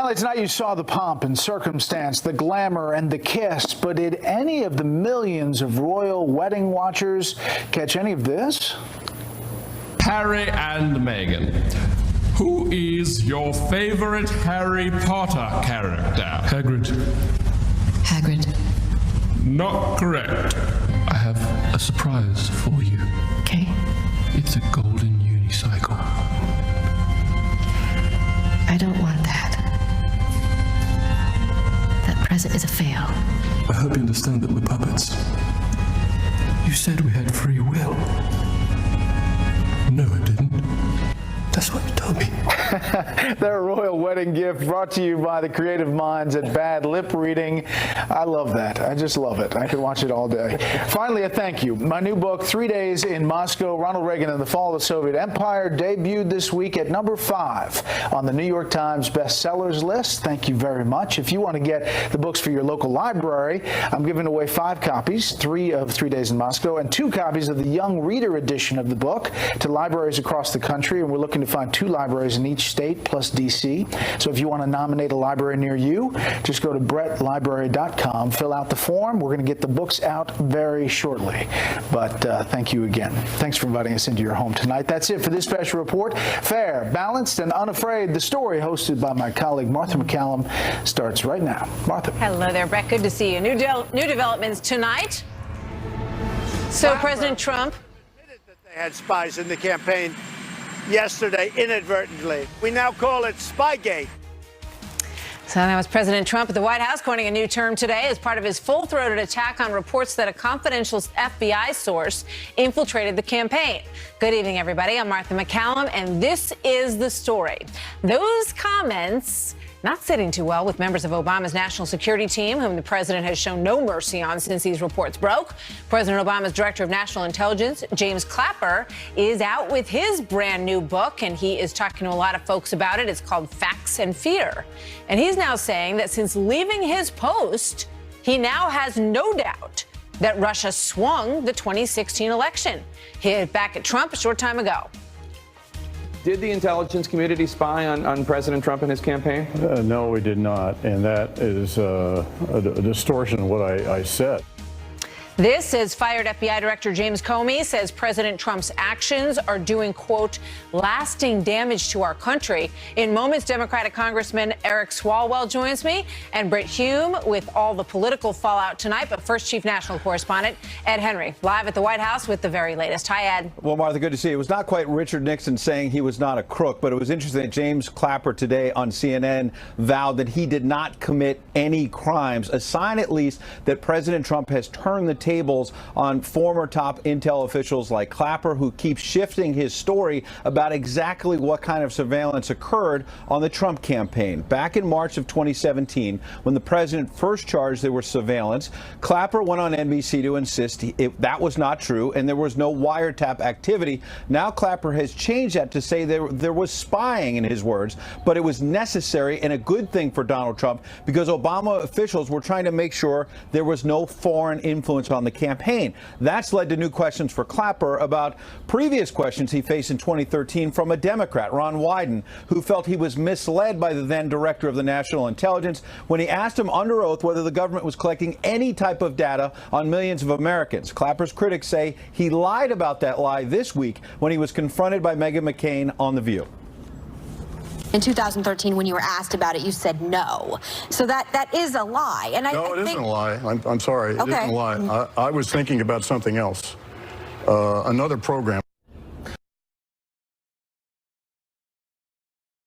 Finally, tonight you saw the pomp and circumstance, the glamour and the kiss, but did any of the millions of royal wedding watchers catch any of this? Harry and Meghan. Who is your favorite Harry Potter character? Hagrid. Hagrid. Not correct. I have a surprise for you. Okay. It's a golden unicycle. I don't want that. That present is a fail. I hope you understand that we're puppets. You said we had free will. No, I didn't. That's what you told me. Their royal wedding gift brought to you by the creative minds at Bad Lip Reading. I love that. I just love it. I could watch it all day. Finally, a thank you. My new book, 3 Days in Moscow, Ronald Reagan and the Fall of the Soviet Empire, debuted this week at number 5 on the New York Times bestsellers list. Thank you very much. If you want to get the books for your local library, I'm giving away 5 copies, 3 of 3 Days in Moscow, and 2 copies of the Young Reader edition of the book to libraries across the country, and we're looking to find 2 libraries in each state plus D.C. So if you want to nominate a library near you, just go to brettlibrary.com, fill out the form. We're going to get the books out very shortly. But thank you again. Thanks for inviting us into your home tonight. That's it for this special report. Fair, balanced, and unafraid. The story, hosted by my colleague Martha McCallum, starts right now. Martha. Hello there, Brett. Good to see you. New developments tonight. So President Trump admitted that they had spies in the campaign yesterday inadvertently. We now call it Spygate. So that was President Trump at the White House coining a new term today as part of his full-throated attack on reports that a confidential FBI source infiltrated the campaign. Good evening, everybody. I'm Martha McCallum, and this is the story. Those comments not sitting too well with members of Obama's national security team, whom the president has shown no mercy on since these reports broke. President Obama's director of national intelligence, James Clapper, is out with his brand new book, and he is talking to a lot of folks about it. It's called Facts and Fear. And he's now saying that since leaving his post, he now has no doubt that Russia swung the 2016 election. He hit back at Trump a short time ago. Did the intelligence community spy on President Trump and his campaign? No, we did not. And that is a distortion of what I said. This, as fired FBI Director James Comey says President Trump's actions are doing, quote, lasting damage to our country. In moments, Democratic Congressman Eric Swalwell joins me, and Britt Hume with all the political fallout tonight. But first, Chief National Correspondent Ed Henry, live at the White House with the very latest. Hi, Ed. Well, Martha, good to see you. It was not quite Richard Nixon saying he was not a crook, but it was interesting that James Clapper today on CNN vowed that he did not commit any crimes, a sign at least that President Trump has turned the tables on former top intel officials like Clapper, who keeps shifting his story about exactly what kind of surveillance occurred on the Trump campaign. Back in March of 2017, when the president first charged there was surveillance, Clapper went on NBC to insist that was not true and there was no wiretap activity. Now Clapper has changed that to say there was spying, in his words, but it was necessary and a good thing for Donald Trump because Obama officials were trying to make sure there was no foreign influence on the campaign. That's led to new questions for Clapper about previous questions he faced in 2013 from a Democrat, Ron Wyden, who felt he was misled by the then director of the National Intelligence when he asked him under oath whether the government was collecting any type of data on millions of Americans. Clapper's critics say he lied about that lie this week when he was confronted by Meghan McCain on The View. In 2013, when you were asked about it, you said no. So that is a lie. And No, it isn't a lie. I'm sorry. It isn't a lie. I was thinking about something else. Another program.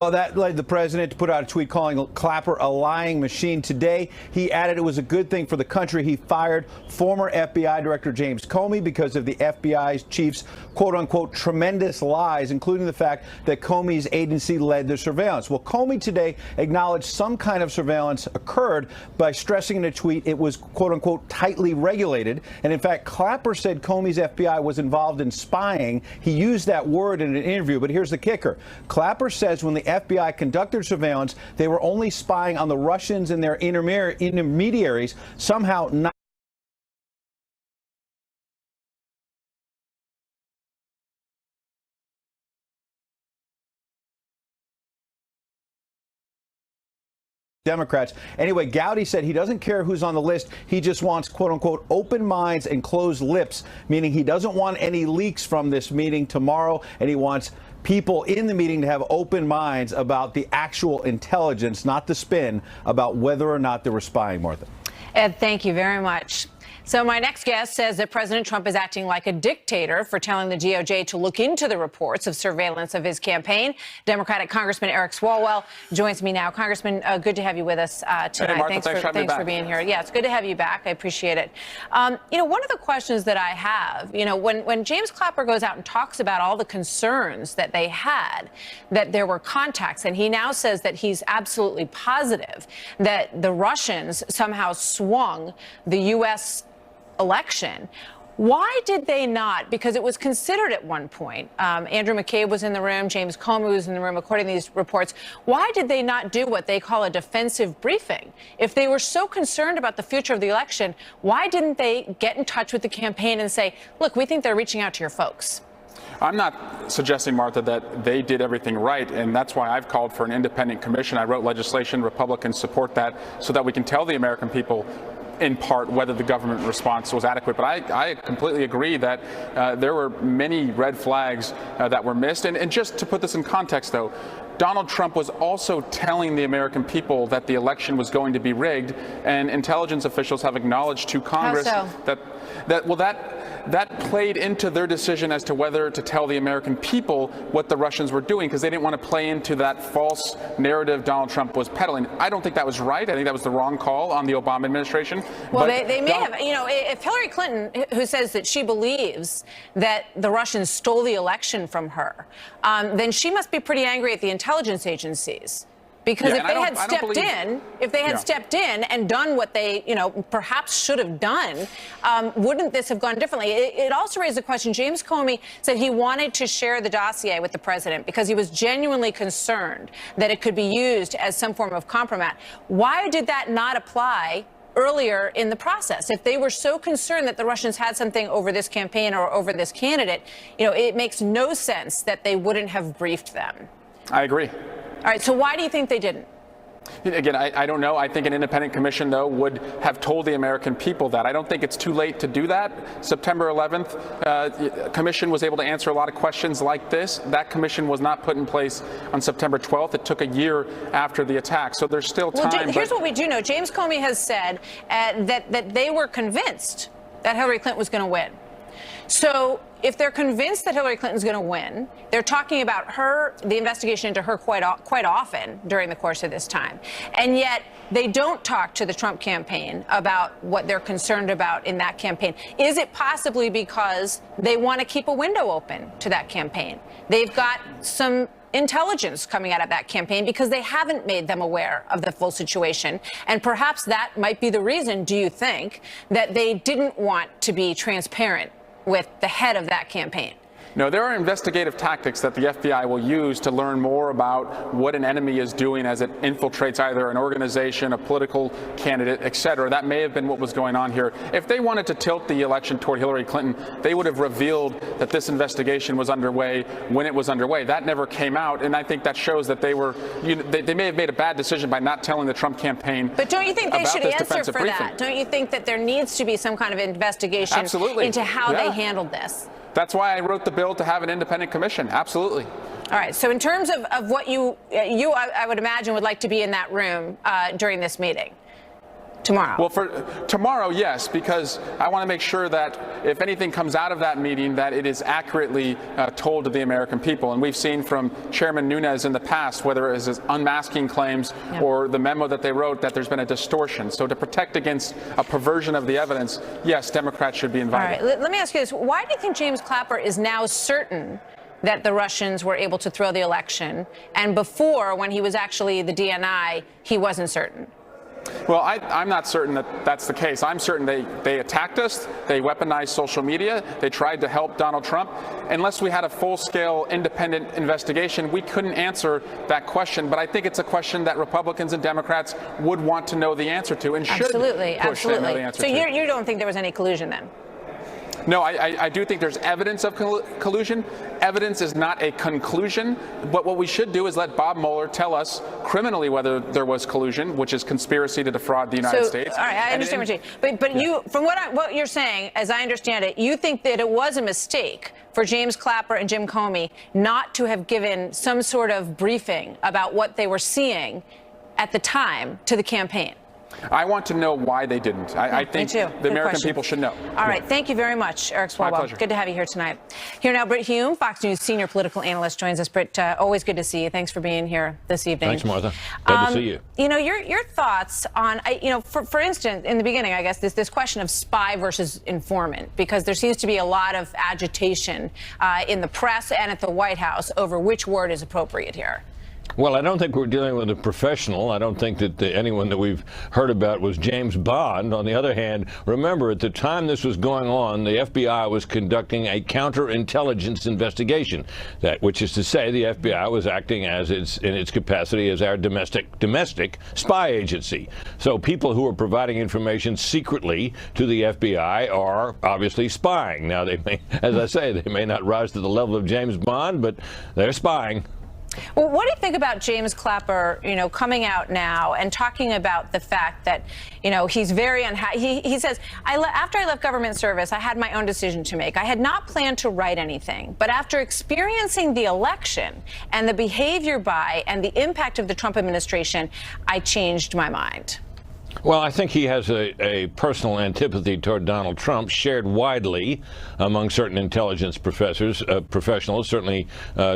Well, that led the president to put out a tweet calling Clapper a lying machine. Today, he added it was a good thing for the country. He fired former FBI Director James Comey because of the FBI's chief's quote-unquote tremendous lies, including the fact that Comey's agency led the surveillance. Well, Comey today acknowledged some kind of surveillance occurred by stressing in a tweet it was quote-unquote tightly regulated. And in fact, Clapper said Comey's FBI was involved in spying. He used that word in an interview, but here's the kicker. Clapper says when the FBI conducted surveillance, they were only spying on the Russians and their intermediaries, somehow not Democrats. Anyway, Gowdy said he doesn't care who's on the list. He just wants, quote unquote, open minds and closed lips, meaning he doesn't want any leaks from this meeting tomorrow, and he wants people in the meeting to have open minds about the actual intelligence, not the spin, about whether or not they were spying, Martha. Ed, thank you very much. So my next guest says that President Trump is acting like a dictator for telling the DOJ to look into the reports of surveillance of his campaign. Democratic Congressman Eric Swalwell joins me now. Congressman, good to have you with us tonight. Hey, Martha, thanks for being here. Yeah, it's good to have you back. I appreciate it. One of the questions that I have, when James Clapper goes out and talks about all the concerns that they had, that there were contacts, and he now says that he's absolutely positive that the Russians somehow swung the U.S. election. Why did they not? Because it was considered at one point. Andrew McCabe was in the room. James Comey was in the room, according to these reports. Why did they not do what they call a defensive briefing? If they were so concerned about the future of the election, why didn't they get in touch with the campaign and say, look, we think they're reaching out to your folks? I'm not suggesting, Martha, that they did everything right, and that's why I've called for an independent commission. I wrote legislation. Republicans support that so that we can tell the American people in part whether the government response was adequate. But I completely agree that there were many red flags that were missed. And just to put this in context, though, Donald Trump was also telling the American people that the election was going to be rigged, and intelligence officials have acknowledged to Congress that played into their decision as to whether to tell the American people what the Russians were doing, because they didn't want to play into that false narrative Donald Trump was peddling. I don't think that was right. I think that was the wrong call on the Obama administration. Well, they may have, if Hillary Clinton, who says that she believes that the Russians stole the election from her, then she must be pretty angry at the intelligence agencies. Because if they had stepped in and done what they, perhaps should have done, wouldn't this have gone differently? It also raised the question. James Comey said he wanted to share the dossier with the president because he was genuinely concerned that it could be used as some form of compromise. Why did that not apply earlier in the process? If they were so concerned that the Russians had something over this campaign or over this candidate, it makes no sense that they wouldn't have briefed them. I agree. All right, so why do you think they didn't? Again, I don't know. I think an independent commission, though, would have told the American people that. I don't think it's too late to do that. September 11th, commission was able to answer a lot of questions like this. That commission was not put in place on September 12th. It took a year after the attack, so there's still time. Well, here's what we do know. James Comey has said that they were convinced that Hillary Clinton was going to win. So if they're convinced that Hillary Clinton's going to win, they're talking about the investigation into her quite often during the course of this time. And yet they don't talk to the Trump campaign about what they're concerned about in that campaign. Is it possibly because they want to keep a window open to that campaign? They've got some intelligence coming out of that campaign because they haven't made them aware of the full situation. And perhaps that might be the reason, do you think, that they didn't want to be transparent with the head of that campaign? No, there are investigative tactics that the FBI will use to learn more about what an enemy is doing as it infiltrates either an organization, a political candidate, et cetera. That may have been what was going on here. If they wanted to tilt the election toward Hillary Clinton, they would have revealed that this investigation was underway when it was underway. That never came out, and I think that shows that they may have made a bad decision by not telling the Trump campaign. But don't you think they should answer for briefing. that? Don't you think that there needs to be some kind of investigation into how they handled this? That's why I wrote the bill to have an independent commission. Absolutely. All right. So in terms of what I would imagine would like to be in that room during this meeting tomorrow. Well, for tomorrow, yes, because I want to make sure that if anything comes out of that meeting, that it is accurately told to the American people. And we've seen from Chairman Nunes in the past, whether it is his unmasking claims or the memo that they wrote, that there's been a distortion. So to protect against a perversion of the evidence, yes, Democrats should be invited. All right. Let me ask you this. Why do you think James Clapper is now certain that the Russians were able to throw the election, and before, when he was actually the DNI, he wasn't certain? Well, I'm not certain that that's the case. I'm certain they attacked us. They weaponized social media. They tried to help Donald Trump. Unless we had a full-scale independent investigation, we couldn't answer that question. But I think it's a question that Republicans and Democrats would want to know the answer to and should push to know the answer to. So you don't think there was any collusion then? No, I do think there's evidence of collusion. Evidence is not a conclusion. But what we should do is let Bob Mueller tell us criminally whether there was collusion, which is conspiracy to defraud the United States. All right, I understand what you're saying. But you, from what you're saying, as I understand it, you think that it was a mistake for James Clapper and Jim Comey not to have given some sort of briefing about what they were seeing at the time to the campaign. I want to know why they didn't. I think the American people should know. All right. Thank you very much, Eric Swalwell. My pleasure. Good to have you here tonight. Here now, Britt Hume, Fox News senior political analyst, joins us. Britt, always good to see you. Thanks for being here this evening. Thanks, Martha. Good to see you. You know, your thoughts on, for instance, in the beginning, I guess, this question of spy versus informant, because there seems to be a lot of agitation in the press and at the White House over which word is appropriate here. Well, I don't think we're dealing with a professional. I don't think that anyone that we've heard about was James Bond. On the other hand, remember, at the time this was going on, the FBI was conducting a counterintelligence investigation, which is to say the FBI was acting in its capacity as our domestic spy agency. So people who are providing information secretly to the FBI are obviously spying. Now, they may, as I say, they may not rise to the level of James Bond, but they're spying. Well, what do you think about James Clapper, coming out now and talking about the fact that, he's very unhappy? He says, after I left government service, I had my own decision to make. I had not planned to write anything. But after experiencing the election and the behavior by and the impact of the Trump administration, I changed my mind. Well, I think he has a personal antipathy toward Donald Trump, shared widely among certain intelligence professionals. Certainly,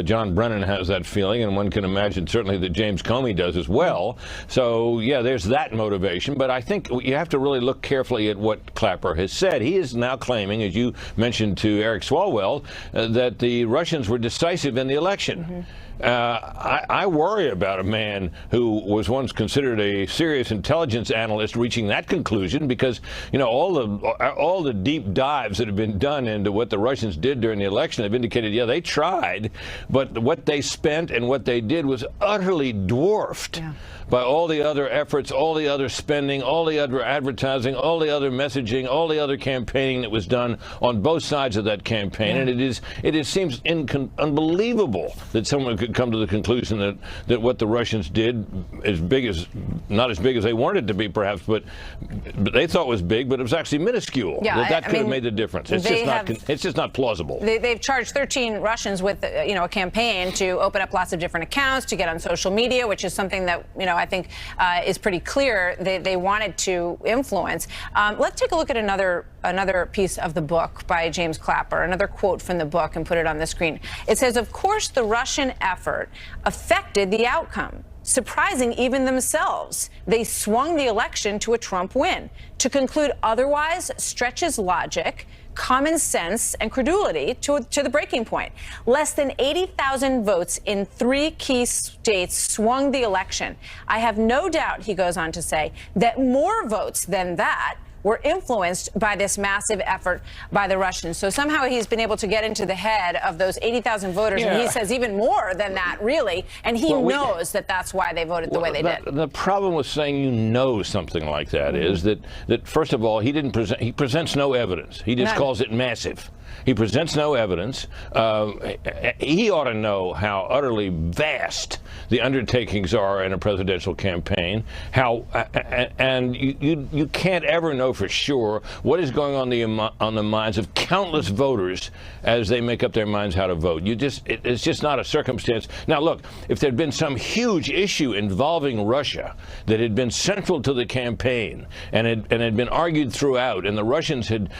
John Brennan has that feeling, and one can imagine certainly that James Comey does as well. So, yeah, there's that motivation. But I think you have to really look carefully at what Clapper has said. He is now claiming, as you mentioned to Eric Swalwell, that the Russians were decisive in the election. Mm-hmm. I worry about a man who was once considered a serious intelligence analyst reaching that conclusion, because all the deep dives that have been done into what the Russians did during the election have indicated, yeah, they tried, but what they spent and what they did was utterly dwarfed by all the other efforts, all the other spending, all the other advertising, all the other messaging, all the other campaigning that was done on both sides of that campaign. And it seems unbelievable that someone could come to the conclusion that what the Russians did, not as big as they wanted it to be, perhaps, but they thought was big, but it was actually minuscule. Yeah, that could have made the difference. It's just not plausible. They've charged 13 Russians with a campaign to open up lots of different accounts, to get on social media, which is something that I think is pretty clear they wanted to influence. Let's take a look at another piece of the book by James Clapper, another quote from the book, and put it on the screen. It says, "Of course, the Russian effort affected the outcome. Surprising even themselves, they swung the election to a Trump win. To conclude otherwise stretches logic, common sense, and credulity to the breaking point. Less than 80,000 votes in 3 key states swung the election. I have no doubt," he goes on to say, "that more votes than that were influenced by this massive effort by the Russians." So somehow he's been able to get into the head of those 80,000 voters, and he says even more than that, really, and he knows that that's why they voted the way they did. The problem with saying something like that is that first of all, he presents no evidence. He just calls it massive. He presents no evidence. He ought to know how utterly vast the undertakings are in a presidential campaign. And you can't ever know for sure what is going on the minds of countless voters as they make up their minds how to vote. It's just not a circumstance. Now, look, if there'd been some huge issue involving Russia that had been central to the campaign and had been argued throughout, and the Russians had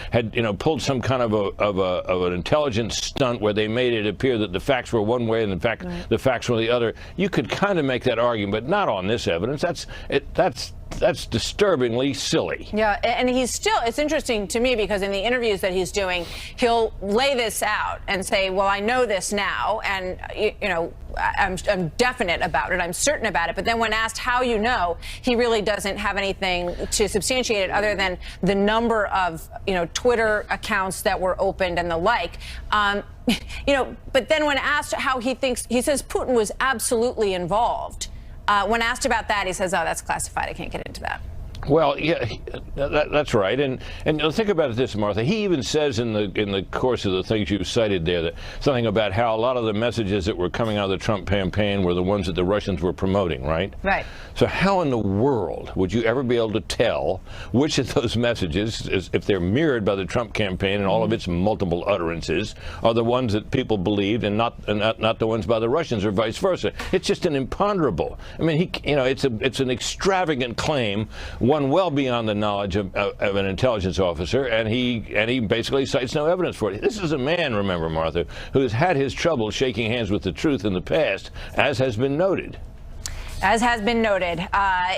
pulled some kind of an intelligence stunt where they made it appear that the facts were one way and in fact the facts were the other, you could kind of make that argument, but not on this evidence. That's disturbingly silly. Yeah, and it's interesting to me because in the interviews that he's doing, he'll lay this out and say, well, I know this now, and, I'm definite about it, I'm certain about it. But then when asked how he really doesn't have anything to substantiate it other than the number of, Twitter accounts that were opened and the like. But then when asked how he says Putin was absolutely involved. When asked about that, he says, oh, that's classified. I can't get into that. Well, yeah, that's right, and think about it this, Martha. He even says in the course of the things you cited there that something about how a lot of the messages that were coming out of the Trump campaign were the ones that the Russians were promoting, right? Right. So how in the world would you ever be able to tell which of those messages, if they're mirrored by the Trump campaign and all of its multiple utterances, are the ones that people believed and not the ones by the Russians, or vice versa? It's just an imponderable. I mean, it's an extravagant claim, one well beyond the knowledge of an intelligence officer, and he basically cites no evidence for it. This is a man, remember, Martha, who has had his trouble shaking hands with the truth in the past, as has been noted. As has been noted,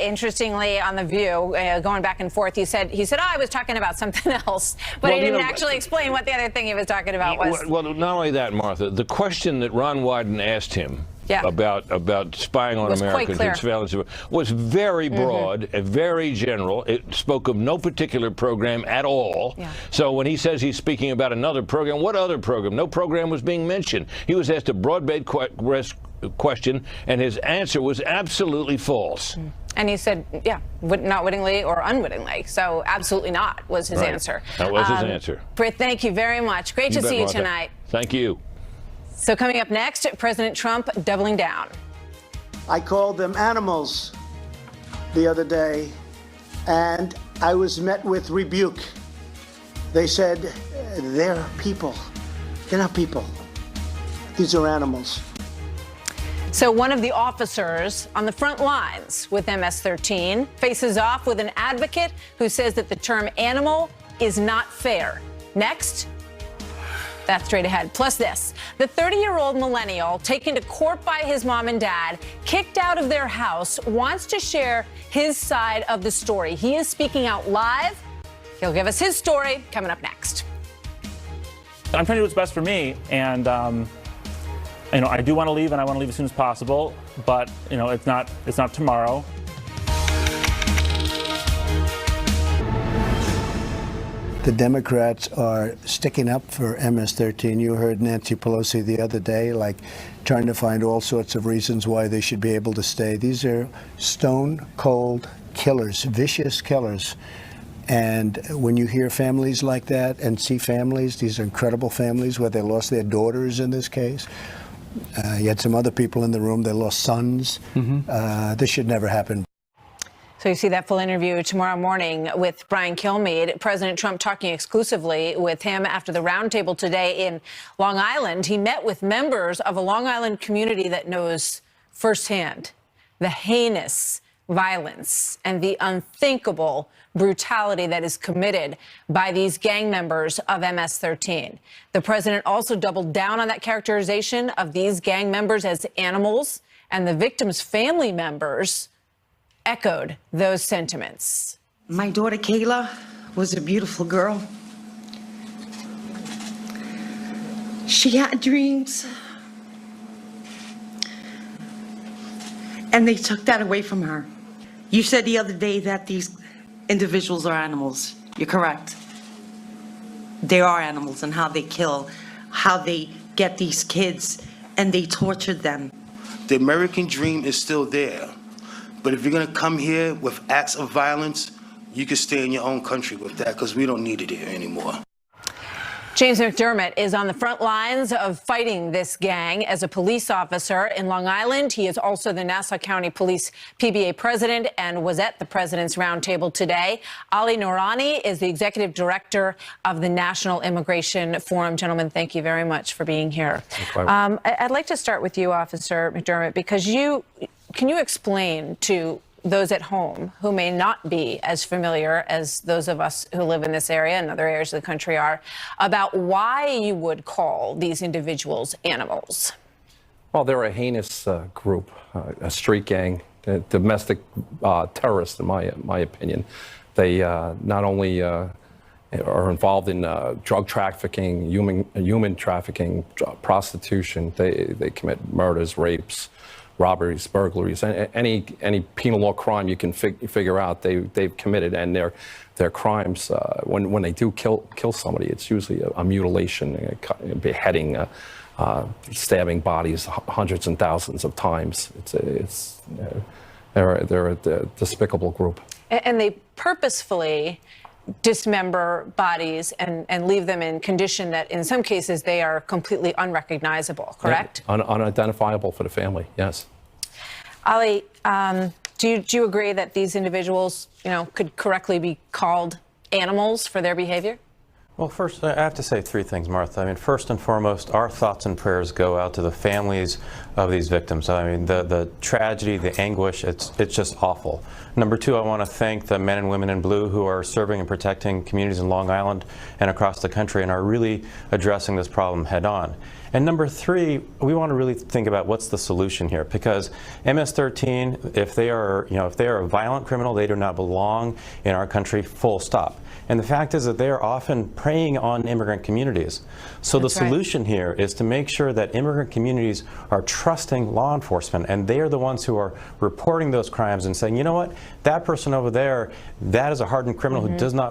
interestingly, on The View, going back and forth, he said, I was talking about something else, but he didn't actually explain what the other thing he was talking about was. Well, not only that, Martha, the question that Ron Wyden asked him about spying on Americans and surveillance was very broad and very general. It spoke of no particular program at all. Yeah. So when he says he's speaking about another program, what other program? No program was being mentioned. He was asked a broad-based question, and his answer was absolutely false. And he said, not wittingly or unwittingly. So absolutely not was his answer. That was his answer. Britt, thank you very much. Great to see you tonight. Thank you. So coming up next, President Trump doubling down. I called them animals the other day, and I was met with rebuke. They said, they're people. They're not people. These are animals. So one of the officers on the front lines with MS-13 faces off with an advocate who says that the term animal is not fair. Next. That's straight ahead. Plus this, the 30-year-old millennial taken to court by his mom and dad, kicked out of their house, wants to share his side of the story. He is speaking out live. He'll give us his story coming up next. I'm trying to do what's best for me, and I do want to leave, and I want to leave as soon as possible, but it's not tomorrow. The Democrats are sticking up for MS-13. You heard Nancy Pelosi the other day, trying to find all sorts of reasons why they should be able to stay. These are stone-cold killers, vicious killers. And when you hear families like that and see families, these are incredible families where they lost their daughters in this case. You had some other people in the room, they lost sons. This should never happen. So you see that full interview tomorrow morning with Brian Kilmeade. President Trump talking exclusively with him after the roundtable today in Long Island. He met with members of a Long Island community that knows firsthand the heinous violence and the unthinkable brutality that is committed by these gang members of MS-13. The president also doubled down on that characterization of these gang members as animals, and the victims' family members echoed those sentiments. My daughter Kayla was a beautiful girl. She had dreams, and they took that away from her. You said the other day that these individuals are animals. You're correct. They are animals, and how they kill, how they get these kids, and they tortured them. The American dream is still there. But if you're going to come here with acts of violence, you can stay in your own country with that, because we don't need it here anymore. James McDermott is on the front lines of fighting this gang as a police officer in Long Island. He is also the Nassau County Police PBA president and was at the president's roundtable today. Ali Noorani is the executive director of the National Immigration Forum. Gentlemen, thank you very much for being here. I'd like to start with you, Officer McDermott, because can you explain to those at home who may not be as familiar as those of us who live in this area and other areas of the country are, about why you would call these individuals animals? Well, they're a heinous group, a street gang, domestic terrorists, in my opinion. They not only are involved in drug trafficking, human trafficking, prostitution. They commit murders, rapes, robberies, burglaries, any penal law crime you can figure out, they've committed, and their crimes, when they do kill somebody, it's usually a mutilation, a beheading, stabbing bodies hundreds and thousands of times. They're a despicable group. And they purposefully dismember bodies and leave them in condition that in some cases they are completely unrecognizable, correct? Yeah, unidentifiable for the family, yes. Ali, do you agree that these individuals, could correctly be called animals for their behavior? Well, first, I have to say three things, Martha. I mean, first and foremost, our thoughts and prayers go out to the families of these victims. I mean, the tragedy, the anguish, it's just awful. Number two, I want to thank the men and women in blue who are serving and protecting communities in Long Island and across the country and are really addressing this problem head on. And number three, we want to really think about what's the solution here, because MS-13, if they are a violent criminal, they do not belong in our country, full stop. And the fact is that they are often preying on immigrant communities. So the solution here is to make sure that immigrant communities are trusting law enforcement, and they are the ones who are reporting those crimes and saying, you know what, that person over there, that is a hardened criminal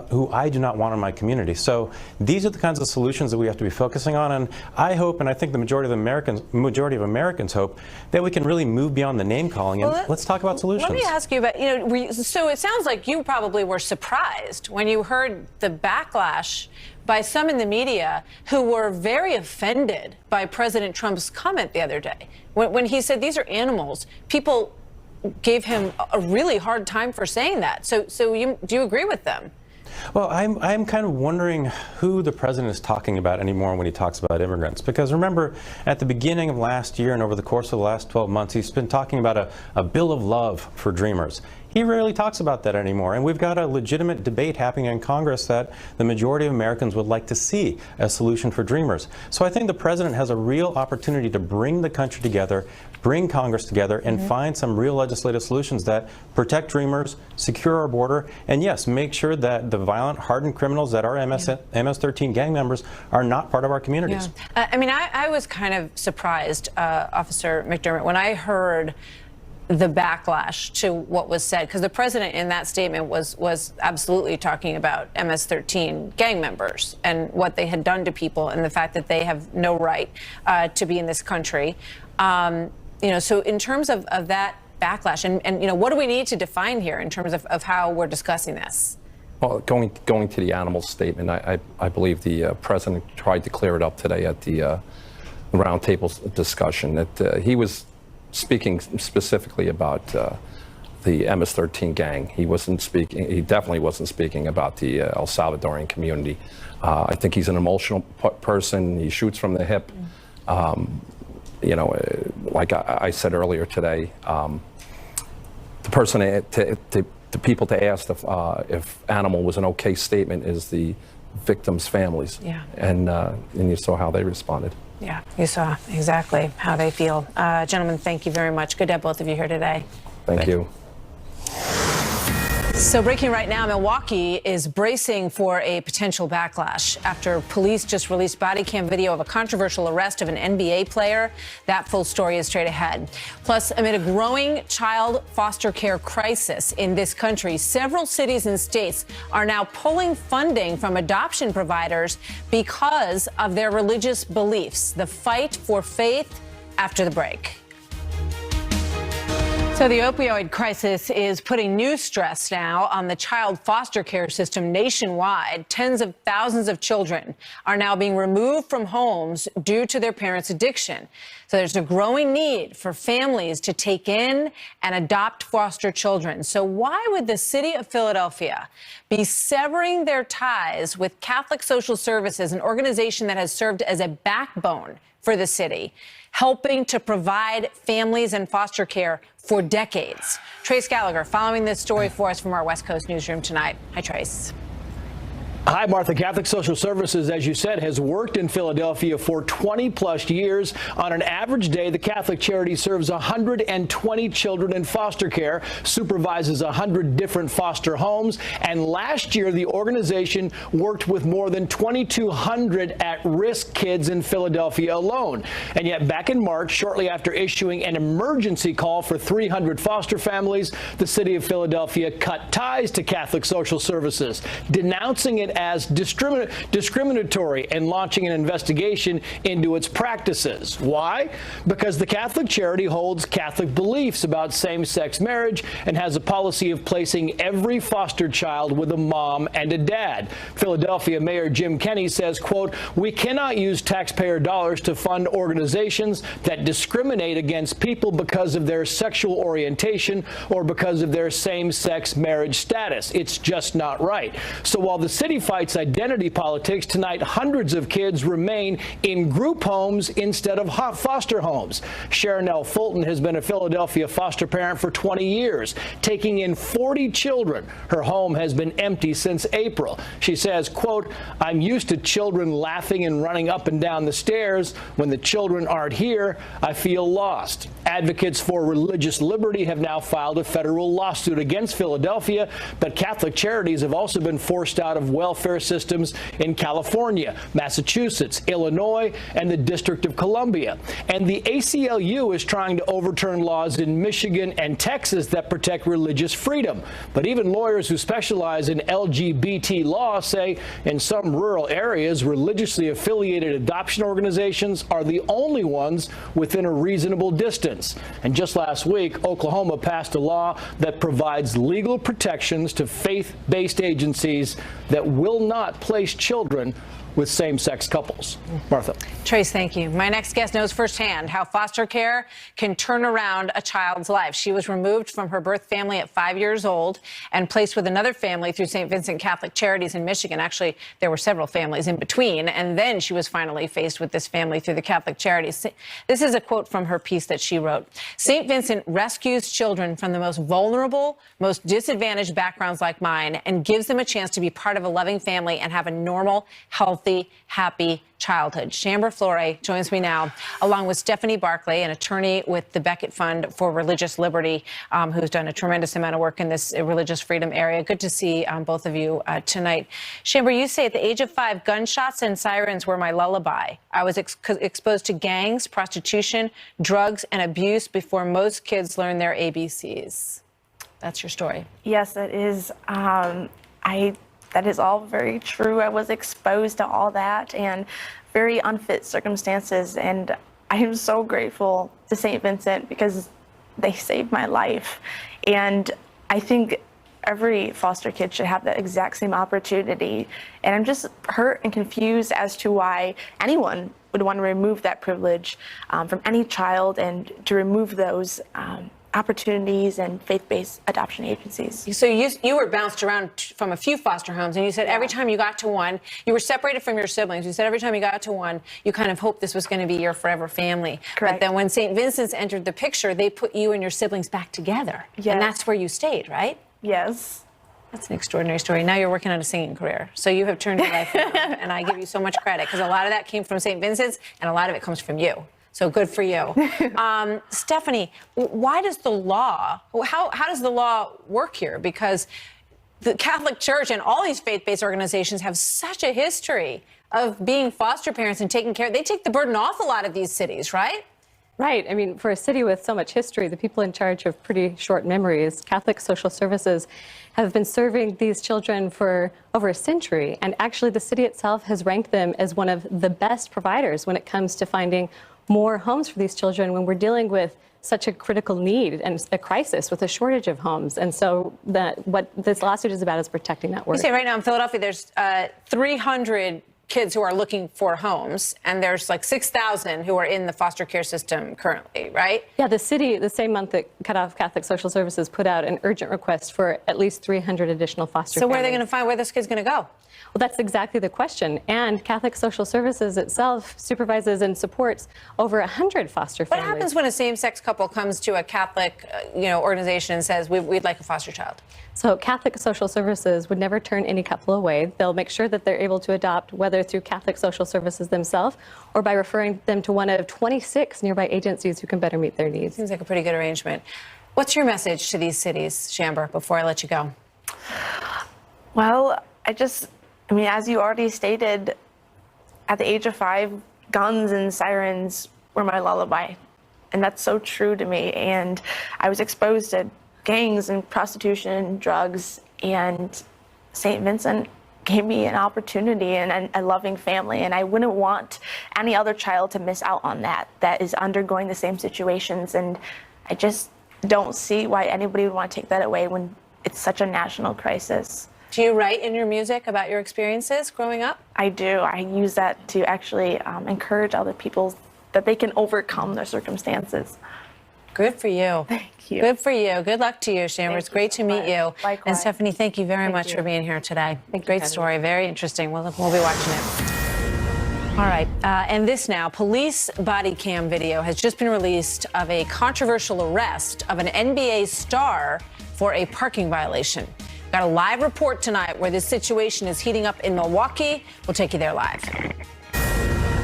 who I do not want in my community. So these are the kinds of solutions that we have to be focusing on, and I hope, and I think the majority of Americans hope, that we can really move beyond the name calling and let's talk about solutions. Let me ask you about, so it sounds like you probably were surprised when you heard the backlash by some in the media who were very offended by President Trump's comment the other day. When he said these are animals, people gave him a really hard time for saying that. So do you agree with them? Well, I'm kind of wondering who the president is talking about anymore when he talks about immigrants. Because remember, at the beginning of last year and over the course of the last 12 months, he's been talking about a bill of love for dreamers. He rarely talks about that anymore, and we've got a legitimate debate happening in Congress that the majority of Americans would like to see a solution for dreamers. So I think the president has a real opportunity to bring the country together, bring Congress together, and find some real legislative solutions that protect dreamers, secure our border, and yes, make sure that the violent, hardened criminals that are MS-13 gang members are not part of our communities. Yeah. I mean, I was kind of surprised, Officer McDermott, when I heard the backlash to what was said, because the president in that statement was absolutely talking about MS-13 gang members and what they had done to people and the fact that they have no right to be in this country. So in terms of that backlash, and what do we need to define here in terms of how we're discussing this? Well, going to the animal statement, I believe the president tried to clear it up today at the roundtable discussion that he was speaking specifically about the MS-13 gang. He definitely wasn't speaking about the El Salvadorian community. I think he's an emotional person. He shoots from the hip. Like I said earlier today, the person the people to ask if animal was an okay statement is the victims' families. Yeah. And you saw how they responded. Yeah, you saw exactly how they feel. Gentlemen, thank you very much. Good to have both of you here today. Thank you. So breaking right now, Milwaukee is bracing for a potential backlash after police just released body cam video of a controversial arrest of an NBA player. That full story is straight ahead. Plus, amid a growing child foster care crisis in this country, several cities and states are now pulling funding from adoption providers because of their religious beliefs. The fight for faith after the break. So the opioid crisis is putting new stress now on the child foster care system nationwide. Tens of thousands of children are now being removed from homes due to their parents' addiction. So there's a growing need for families to take in and adopt foster children. So why would the city of Philadelphia be severing their ties with Catholic Social Services, an organization that has served as a backbone for the city, helping to provide families and foster care for decades? Trace Gallagher following this story for us from our West Coast newsroom tonight. Hi, Trace. Hi, Martha. Catholic Social Services, as you said, has worked in Philadelphia for 20-plus years. On an average day, the Catholic charity serves 120 children in foster care, supervises 100 different foster homes, and last year, the organization worked with more than 2,200 at-risk kids in Philadelphia alone. And yet, back in March, shortly after issuing an emergency call for 300 foster families, the city of Philadelphia cut ties to Catholic Social Services, denouncing it as discriminatory and launching an investigation into its practices. Why? Because the Catholic charity holds Catholic beliefs about same-sex marriage and has a policy of placing every foster child with a mom and a dad. Philadelphia Mayor Jim Kenney says, quote, "We cannot use taxpayer dollars to fund organizations that discriminate against people because of their sexual orientation or because of their same-sex marriage status. It's just not right." So while the city fights identity politics, tonight hundreds of kids remain in group homes instead of foster homes. Sharonell Fulton has been a Philadelphia foster parent for 20 years, taking in 40 children. Her home has been empty since April. She says, quote, "I'm used to children laughing and running up and down the stairs. When the children aren't here, I feel lost." Advocates for religious liberty have now filed a federal lawsuit against Philadelphia, but Catholic charities have also been forced out of welfare systems in California, Massachusetts, Illinois, and the District of Columbia. And the ACLU is trying to overturn laws in Michigan and Texas that protect religious freedom. But even lawyers who specialize in LGBT law say in some rural areas, religiously affiliated adoption organizations are the only ones within a reasonable distance. And just last week, Oklahoma passed a law that provides legal protections to faith-based agencies that will not place children with same-sex couples. Martha. Trace, thank you. My next guest knows firsthand how foster care can turn around a child's life. She was removed from her birth family at 5 years old and placed with another family through St. Vincent Catholic Charities in Michigan. Actually, there were several families in between, and then she was finally faced with this family through the Catholic Charities. This is a quote from her piece that she wrote. "St. Vincent rescues children from the most vulnerable, most disadvantaged backgrounds like mine and gives them a chance to be part of a loving family and have a normal, healthy, happy childhood." Chamber Flore joins me now, along with Stephanie Barclay, an attorney with the Beckett Fund for Religious Liberty, who's done a tremendous amount of work in this religious freedom area. Good to see both of you tonight. Chamber, you say at the age of 5, gunshots and sirens were my lullaby. I was exposed to gangs, prostitution, drugs, and abuse before most kids learn their ABCs. That's your story. Yes, it is. That is all very true. I was exposed to all that and very unfit circumstances. And I am so grateful to St. Vincent because they saved my life. And I think every foster kid should have that exact same opportunity. And I'm just hurt and confused as to why anyone would want to remove that privilege from any child and to remove those opportunities and faith-based adoption agencies. So you were bounced around from a few foster homes, and you said every time you got to one, you were separated from your siblings. You said every time you got to one, you kind of hoped this was going to be your forever family. Correct. But then when St. Vincent's entered the picture, they put you and your siblings back together. Yes. And that's where you stayed, right? Yes. That's an extraordinary story. Now you're working on a singing career. So you have turned your life around, and I give you so much credit because a lot of that came from St. Vincent's, and a lot of it comes from you. So good for you. Stephanie, why does the law, how does the law work here? Because the Catholic Church and all these faith-based organizations have such a history of being foster parents and taking care. They take the burden off a lot of these cities, right? Right. I mean, for a city with so much history, the people in charge have pretty short memories. Catholic Social Services have been serving these children for over a century. And actually, the city itself has ranked them as one of the best providers when it comes to finding more homes for these children when we're dealing with such a critical need and a crisis with a shortage of homes. And so what this lawsuit is about is protecting that work. You say right now in Philadelphia, there's 300 kids who are looking for homes, and there's like 6,000 who are in the foster care system currently, right? Yeah, the city, the same month that cut off Catholic Social Services, put out an urgent request for at least 300 additional foster So where are they families. going to find where this kid's going to go? Well, that's exactly the question. And Catholic Social Services itself supervises and supports over 100 foster families. What happens when a same-sex couple comes to a Catholic, organization and says, we'd like a foster child? So Catholic Social Services would never turn any couple away. They'll make sure that they're able to adopt, whether through Catholic Social Services themselves or by referring them to one of 26 nearby agencies who can better meet their needs. Seems like a pretty good arrangement. What's your message to these cities, Chamber, before I let you go? Well, I mean, as you already stated, at the age of 5, guns and sirens were my lullaby. And that's so true to me. And I was exposed to gangs and prostitution, drugs, and St. Vincent gave me an opportunity and a loving family, and I wouldn't want any other child to miss out on that is undergoing the same situations. And I just don't see why anybody would want to take that away when it's such a national crisis. Do you write in your music about your experiences growing up? I do. I use that to actually encourage other people that they can overcome their circumstances. Good for you. Thank you. Good for you. Good luck to you, Shammer. It's great to meet you. Likewise. And Stephanie, thank you very much for being here today. Great story. Very interesting. We'll be watching it. All right. And this now. Police body cam video has just been released of a controversial arrest of an NBA star for a parking violation. Got a live report tonight where this situation is heating up in Milwaukee. We'll take you there live.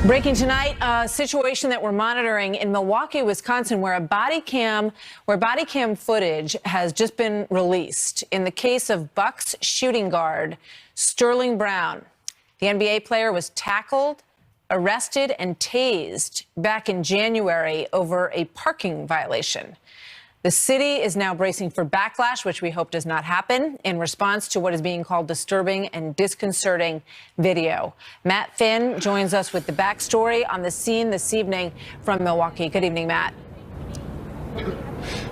Breaking tonight, a situation that we're monitoring in Milwaukee, Wisconsin, where body cam footage has just been released in the case of Bucks shooting guard Sterling Brown. The NBA player was tackled, arrested, and tased back in January over a parking violation. The city is now bracing for backlash, which we hope does not happen, in response to what is being called disturbing and disconcerting video. Matt Finn joins us with the backstory on the scene this evening from Milwaukee. Good evening, Matt.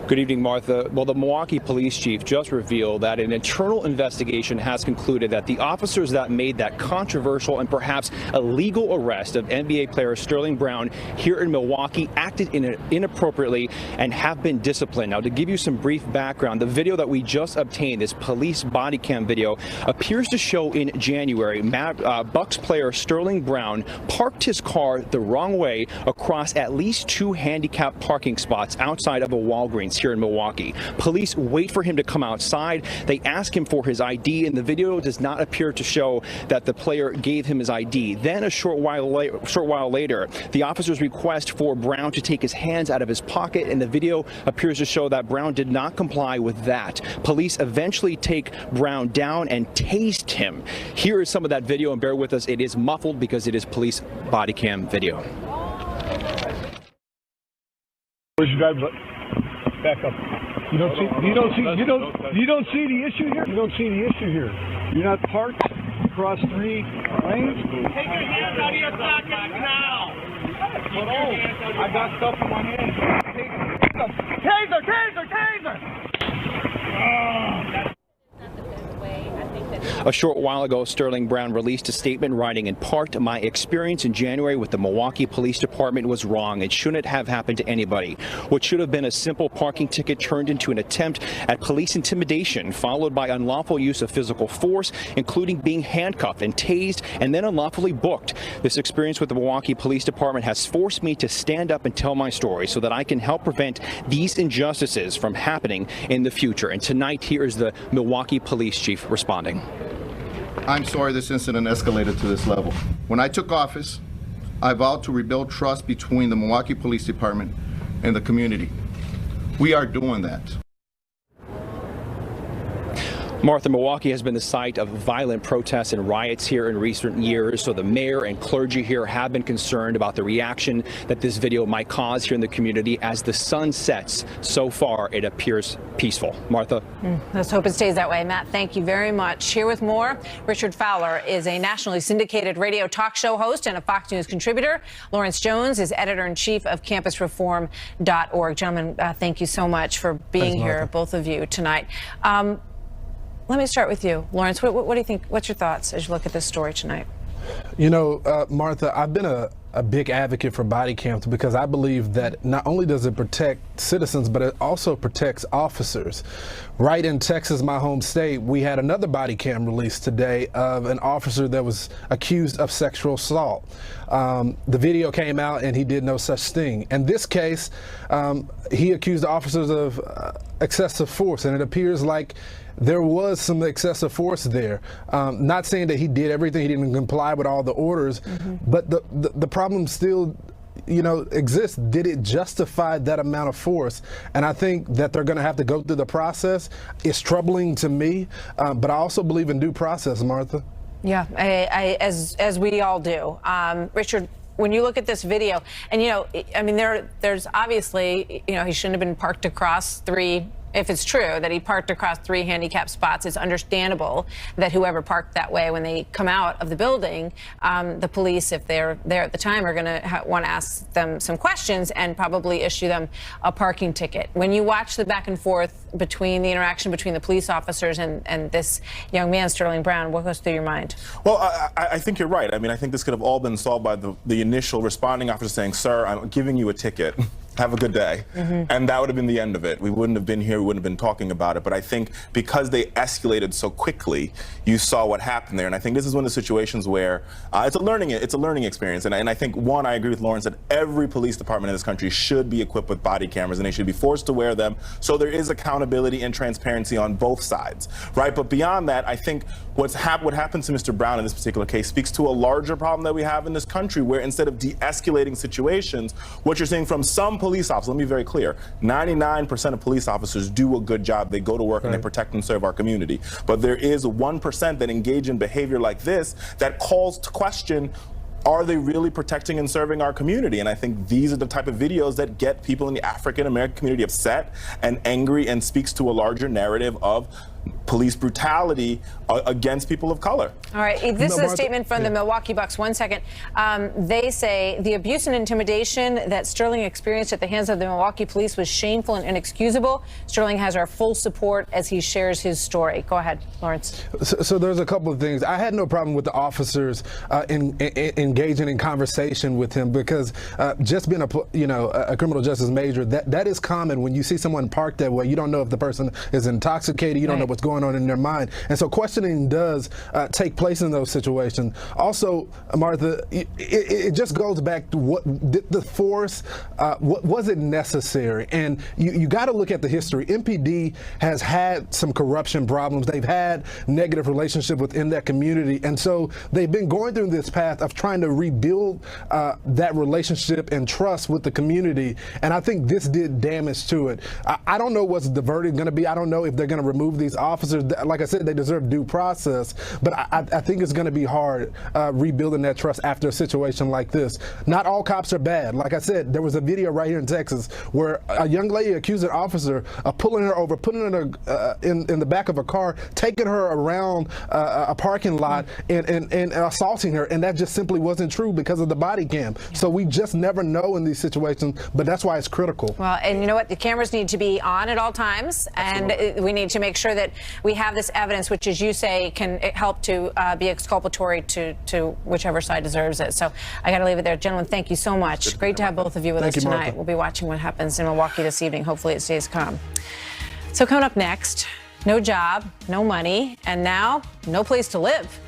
Good evening, Martha. Well, the Milwaukee police chief just revealed that an internal investigation has concluded that the officers that made that controversial and perhaps illegal arrest of NBA player Sterling Brown here in Milwaukee acted inappropriately and have been disciplined. Now, to give you some brief background, the video that we just obtained, this police body cam video, appears to show in January Bucks player Sterling Brown parked his car the wrong way across at least 2 handicapped parking spots outside of a Walgreens here in Milwaukee. Police wait for him to come outside. They ask him for his ID, and the video does not appear to show that the player gave him his ID. Then a short while later, the officers request for Brown to take his hands out of his pocket, and the video appears to show that Brown did not comply with that. Police eventually take Brown down and tased him. Here is some of that video, and bear with us, it is muffled because it is police body cam video. Where's your driver's license? Back up. You don't see the issue here? You don't see the issue here. You're not parked across 3 lanes? Take your hands out of your pockets now! I got stuff in my hand. Taser! A short while ago, Sterling Brown released a statement writing, in part, "My experience in January with the Milwaukee Police Department was wrong. It shouldn't have happened to anybody. What should have been a simple parking ticket turned into an attempt at police intimidation, followed by unlawful use of physical force, including being handcuffed and tased and then unlawfully booked. This experience with the Milwaukee Police Department has forced me to stand up and tell my story so that I can help prevent these injustices from happening in the future." And tonight, here is the Milwaukee Police Chief responding. I'm sorry this incident escalated to this level. When I took office, I vowed to rebuild trust between the Milwaukee Police Department and the community. We are doing that. Martha, Milwaukee has been the site of violent protests and riots here in recent years, so the mayor and clergy here have been concerned about the reaction that this video might cause here in the community. As the sun sets, so far it appears peaceful. Martha? Let's hope it stays that way. Matt, thank you very much. Here with more, Richard Fowler is a nationally syndicated radio talk show host and a Fox News contributor. Lawrence Jones is editor-in-chief of campusreform.org. Gentlemen, thank you so much for being here, both of you, tonight. Let me start with you, Lawrence. What do you think? What's your thoughts as you look at this story tonight? You know, Martha, I've been a big advocate for body cams because I believe that not only does it protect citizens, but it also protects officers. Right in Texas, my home state, we had another body cam released today of an officer that was accused of sexual assault. The video came out and he did no such thing. In this case, he accused the officers of excessive force, and it appears like there was some excessive force there. Not saying that he did everything, he didn't comply with all the orders, but the problem still, you know, exists. Did it justify that amount of force? And I think that they're going to have to go through the process. It's troubling to me, but I also believe in due process, Martha. Yeah, as we all do. Richard, when you look at this video, and you know, I mean, there's obviously, you know, he shouldn't have been parked across 3 if it's true that he parked across 3 handicap spots, it's understandable that whoever parked that way, when they come out of the building, the police, if they're there at the time, are going to want to ask them some questions and probably issue them a parking ticket. When you watch the back and forth between the interaction between the police officers and this young man, Sterling Brown, what goes through your mind? Well, I think you're right. I mean, I think this could have all been solved by the initial responding officer saying, "Sir, I'm giving you a ticket. Have a good day." And that would have been the end of it. We wouldn't have been here. We wouldn't have been talking about it. But I think because they escalated so quickly, you saw what happened there. And I think this is one of the situations where it's a learning experience. And I think, one, I agree with Lawrence that every police department in this country should be equipped with body cameras, and they should be forced to wear them so there is accountability and transparency on both sides, right? But beyond that, I think what happened to Mr. Brown in this particular case speaks to a larger problem that we have in this country, where instead of de-escalating situations, what you're seeing from some police officers, let me be very clear, 99% of police officers do a good job. They go to work and they protect and serve our community. But there is 1% that engage in behavior like this that calls to question, are they really protecting and serving our community? And I think these are the type of videos that get people in the African-American community upset and angry, and speaks to a larger narrative of police brutality against people of color. All right, this is a statement from the Milwaukee Bucks. 1 second. They say the abuse and intimidation that Sterling experienced at the hands of the Milwaukee police was shameful and inexcusable. Sterling has our full support as he shares his story. Go ahead, Lawrence. So there's a couple of things. I had no problem with the officers engaging in conversation with him, because just being a criminal justice major, that is common. When you see someone parked that way, you don't know if the person is intoxicated, you don't know what's going on in their mind. And so questioning does take place in those situations. Also, Martha, it just goes back to what the force, what was it necessary? And you got to look at the history. MPD has had some corruption problems. They've had negative relationship within that community. And so they've been going through this path of trying to rebuild that relationship and trust with the community. And I think this did damage to it. I don't know what's the verdict going to be. I don't know if they're going to remove these officers. Like I said, they deserve due process, but I think it's going to be hard rebuilding that trust after a situation like this. Not all cops are bad. Like I said, there was a video right here in Texas where a young lady accused an officer of pulling her over, putting her in the back of a car, taking her around a parking lot and assaulting her, and that just simply wasn't true because of the body cam. So we just never know in these situations, but that's why it's critical. Well, and you know what? The cameras need to be on at all times, and we need to make sure that we have this evidence, which, as you say, can help to be exculpatory to whichever side deserves it. So I got to leave it there. Gentlemen, thank you so much. Great to have both of you with us tonight. Martha. We'll be watching what happens in Milwaukee this evening. Hopefully it stays calm. So coming up next, no job, no money, and now no place to live.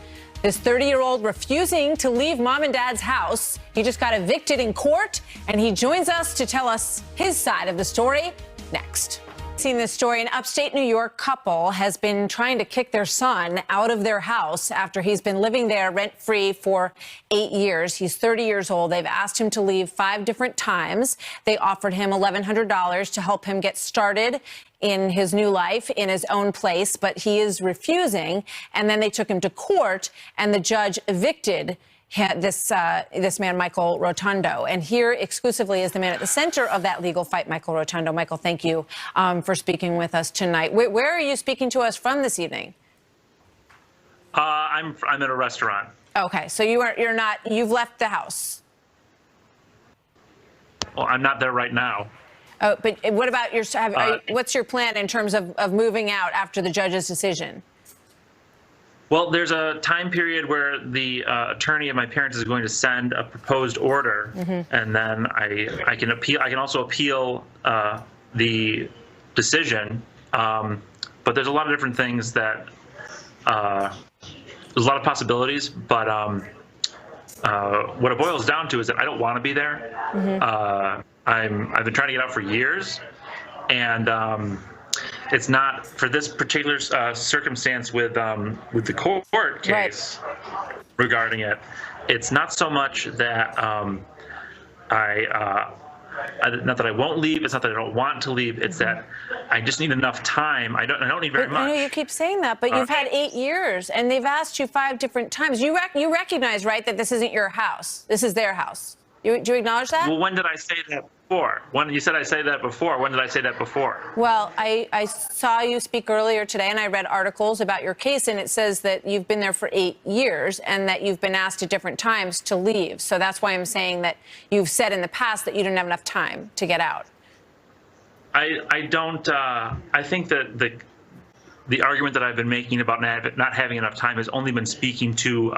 This 30-year-old refusing to leave mom and dad's house. He just got evicted in court, and he joins us to tell us his side of the story next. Seen this story. An upstate New York couple has been trying to kick their son out of their house after he's been living there rent-free for 8 years. He's 30 years old. They've asked him to leave 5 different times. They offered him $1,100 to help him get started in his new life in his own place, but he is refusing. And then they took him to court, and the judge evicted this man, Michael Rotundo. And here exclusively is the man at the center of that legal fight, Michael Rotundo. Michael, thank you for speaking with us tonight. Where are you speaking to us from this evening? I'm at a restaurant. Okay, so you've left the house. Well, I'm not there right now. Oh, but what about what's your plan in terms of moving out after the judge's decision? Well, there's a time period where the attorney of my parents is going to send a proposed order, and then I can appeal. I can also appeal the decision. But there's a lot of different things that there's a lot of possibilities. But what it boils down to is that I don't want to be there. I've been trying to get out for years, and it's not for this particular circumstance with the court case regarding it. It's not so much that not that I won't leave. It's not that I don't want to leave. It's that I just need enough time. I don't need very much. I know you keep saying that, but you've had 8 years, and they've asked you 5 different times. You recognize, right, that this isn't your house. This is their house. Do you acknowledge that? Well, when did I say that? before? When you said I say that before, when did I say that before? Well, I saw you speak earlier today, and I read articles about your case, and it says that you've been there for 8 years and that you've been asked at different times to leave. So that's why I'm saying that you've said in the past that you didn't have enough time to get out. I don't. I think that the argument that I've been making about not having enough time has only been speaking to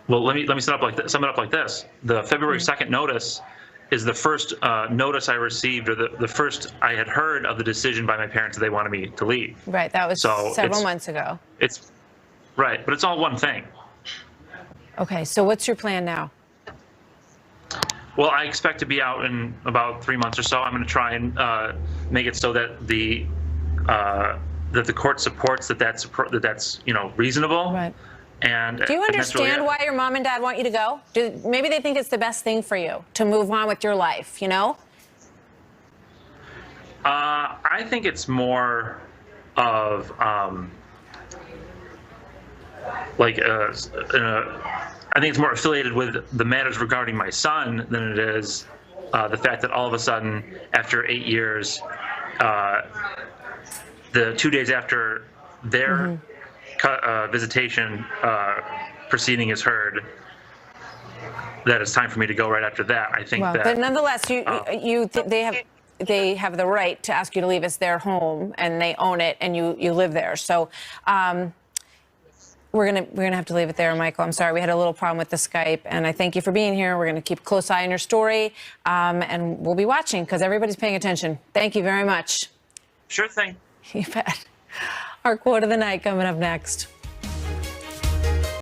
Well, let me sum it up like this. The February 2nd notice is the first notice I received, or the first I had heard of the decision by my parents that they wanted me to leave. Right, that was several months ago. It's right, but it's all one thing. Okay, so what's your plan now? Well, I expect to be out in about 3 months or so. I'm going to try and make it so that the court supports that's reasonable. Right. And do you understand really why your mom and dad want you to go? Maybe they think it's the best thing for you to move on with your life, you know? I think it's more of I think it's more affiliated with the matters regarding my son than it is the fact that all of a sudden, after 8 years, the 2 days after their visitation proceeding is heard, that it's time for me to go right after that. I think that. But nonetheless, they have the right to ask you to leave. It's their home, and they own it, and you live there. So. We're gonna have to leave it there, Michael. I'm sorry, we had a little problem with the Skype, and I thank you for being here. We're gonna keep a close eye on your story, and we'll be watching because everybody's paying attention. Thank you very much. Sure thing. You bet. Our quote of the night coming up next.